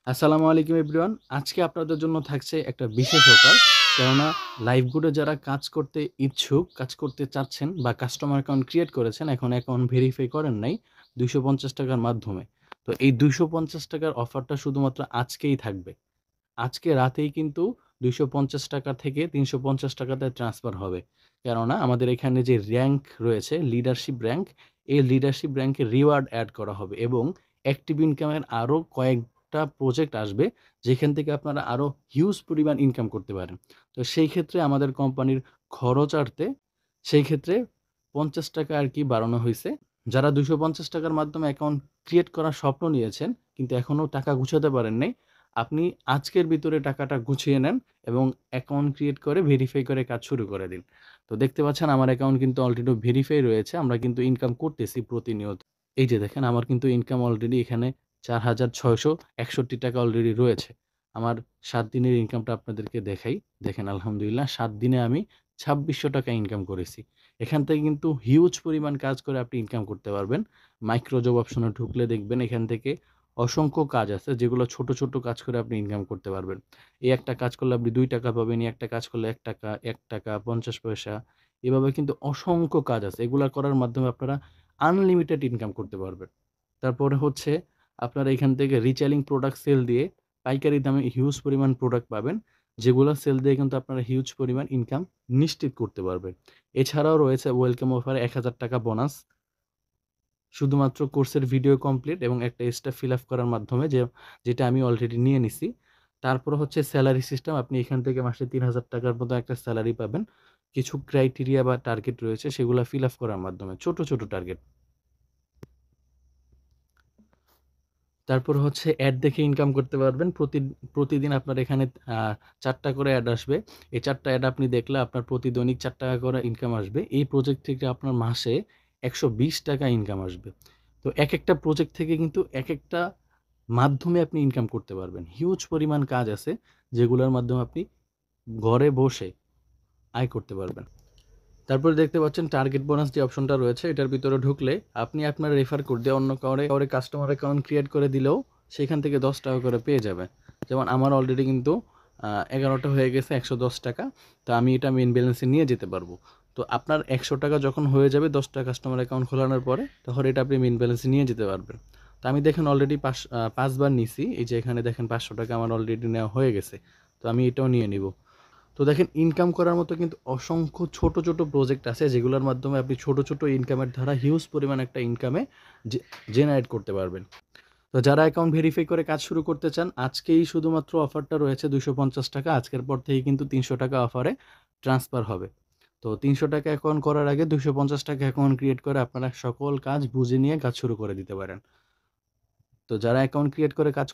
আসসালামু আলাইকুম এভরিওয়ান। আজকে আপনাদের জন্য থাকছে একটা বিশেষ অফার। কেননা লাইভগুডে যারা কাজ করতে ইচ্ছুক, কাজ করতে চাচ্ছেন বা কাস্টমার অ্যাকাউন্ট ক্রিয়েট করেছেন, এখন অ্যাকাউন্ট ভেরিফাই করেন নাই ৳২৫০ র মাধ্যমে। তো এই ৳২৫০ র অফারটা শুধুমাত্র আজকেই থাকবে। আজকে রাতেই কিন্তু ৳২৫০ থেকে ৳৩৫০ তে ট্রান্সফার হবে। কেননা আমাদের এখানে যে র‍্যাংক রয়েছে, লিডারশিপ র‍্যাংক, এই লিডারশিপ র‍্যাংকে রিওয়ার্ড এড করা হবে এবং অ্যাক্টিভ ইনকামের আরো কয়েকটা প্রজেক্ট আসবে, যেখান থেকে আপনারা আরো হিউজ পরিমাণ ইনকাম করতে পারেন। তো সেই ক্ষেত্রে আমাদের কোম্পানির খরচার্থে সেই ক্ষেত্রে ৳৫০ আরকি বাড়ানো হইছে। যারা ৳২৫০ র মাধ্যমে অ্যাকাউন্ট ক্রিয়েট করার স্বপ্ন নিয়েছেন, কিন্তু এখনো টাকা গুছাতে পারেন নাই, আপনি আজকের ভিতরে টাকাটা গুছিয়ে নেন এবং অ্যাকাউন্ট ক্রিয়েট করে ভেরিফাই করে কাজ শুরু করে দিন। তো দেখতে পাচ্ছেন আমার অ্যাকাউন্ট কিন্তু অলরেডি ভেরিফাই রয়েছে। আমরা কিন্তু ইনকাম করতেছি প্রতিনিয়ত। এই যে দেখেন আমার কিন্তু ইনকাম অলরেডি এখানে ৳৪,৬৬১ অলরেডি রয়েছে। আমার ৭ দিনের ইনকামটা আপনাদেরকে দেখাই। দেখেন আলহামদুলিল্লাহ ৭ দিনে আমি ৳২৬০০ ইনকাম করেছি। এখান থেকে কিন্তু হিউজ পরিমাণ কাজ করে আপনি ইনকাম করতে পারবেন। মাইক্রো জব অপশনে ঢুকলে দেখবেন এখান থেকে অসংখ্য কাজ আছে যেগুলো ছোট, ছোট কাজ করে আপনি ইনকাম করতে পারবেন। এই একটা কাজ করলে আপনি ৳২ পাবেন, এই একটা কাজ করলে ৳১, ৳১, ৫০ পয়সা। এভাবে কিন্তু অসংখ্য কাজ আছে। এগুলা করার মাধ্যমে আপনারা আনলিমিটেড ইনকাম করতে পারবেন। তারপরে হচ্ছে আপনারা এখান থেকে রিটেইলিং প্রোডাক্ট সেল দিয়ে পাইকারি দামে হিউজ পরিমাণ প্রোডাক্ট পাবেন। যেগুলা সেল দিয়ে কিন্তু আপনারা হিউজ পরিমাণ ইনকাম নিশ্চিত করতে পারবেন। এছাড়াও রয়েছে ওয়েলকাম অফারে ৳১,০০০ বোনাস। শুধুমাত্র কোর্সের ভিডিও কমপ্লিট এবং একটা স্টেপ ফিল আপ করার মাধ্যমে যেটা আমি অলরেডি নিয়ে নিছি। তারপরে হচ্ছে সেলারি সিস্টেম। আপনি এখান থেকে মাসে ৳৩,০০০ র মতো একটা সেলারি পাবেন। কিছু ক্রাইটেরিয়া বা টার্গেট রয়েছে সেগুলা ফিল আপ করার মাধ্যমে। ছোট, ছোট টার্গেট। তারপর হচ্ছে অ্যাড দেখে ইনকাম করতে পারবেন। প্রতিদিন আপনার এখানে আ ৪ টা করে অ্যাড আসবে। এই ৪ টা অ্যাড আপনি দেখলে আপনার প্রতিদৈনিক ৳৪ করে ইনকাম আসবে। এই প্রজেক্ট থেকে আপনার মাসে ৳১২০ ইনকাম আসবে। তো একেকটা প্রজেক্ট থেকে কিন্তু একেকটা মাধ্যমে আপনি ইনকাম করতে পারবেন। হিউজ পরিমাণ কাজ আছে যেগুলোর মাধ্যমে আপনি ঘরে বসে আয় করতে পারবেন। তারপরে দেখতে পাচ্ছেন টার্গেট বোনাস যে অপশনটা রয়েছে এটার ভিতরে ঢুকলে আপনি আপনার রেফার কোড দিয়ে অন্য কাউরে কাস্টমার অ্যাকাউন্ট ক্রিয়েট করে দিলেও সেখান থেকে ৳১০ করে পেয়ে যাবেন। যেমন আমার অলরেডি কিন্তু ১১ টা হয়ে গেছে ৳১১০। তো আমি এটা মেইন ব্যালেন্সে নিয়ে যেতে পারবো। তো আপনার ৳১০০ যখন হয়ে যাবে ১০ টা কাস্টমার অ্যাকাউন্ট খোলানোর পরে, তখন এটা আপনি মেইন ব্যালেন্সে নিয়ে যেতে পারবেন। তো আমি দেখেন অলরেডি ৫ বার নিছি। এই যে এখানে দেখেন ৳৫০০ আমার অলরেডি নেওয়া হয়ে গেছে। তো আমি এটাও নিয়ে নিবো। তো দেখেন ইনকাম করার মতো কিন্তু অসংখ্য ছোট, ছোট প্রজেক্ট আছে যেগুলোর মাধ্যমে আপনি ছোট, ছোট ইনকামের ধারা হিউজ পরিমাণ একটা ইনকামে জে জেনারেট করতে পারবেন। তো যারা অ্যাকাউন্ট ভেরিফাই করে কাজ শুরু করতে চান, আজকেই শুধুমাত্র অফারটা রয়েছে ৳২৫০। আজকের পর থেকে কিন্তু ৳৩০০ অফারে ট্রান্সফার হবে। তো ৳৩০০ অ্যাকাউন্ট করার আগে ৳২৫০ অ্যাকাউন্ট ক্রিয়েট করে আপনারা সকল কাজ বুঝে নিয়ে কাজ শুরু করে দিতে পারেন। তো যারা অ্যাকাউন্ট ক্রিয়েট করে কাজ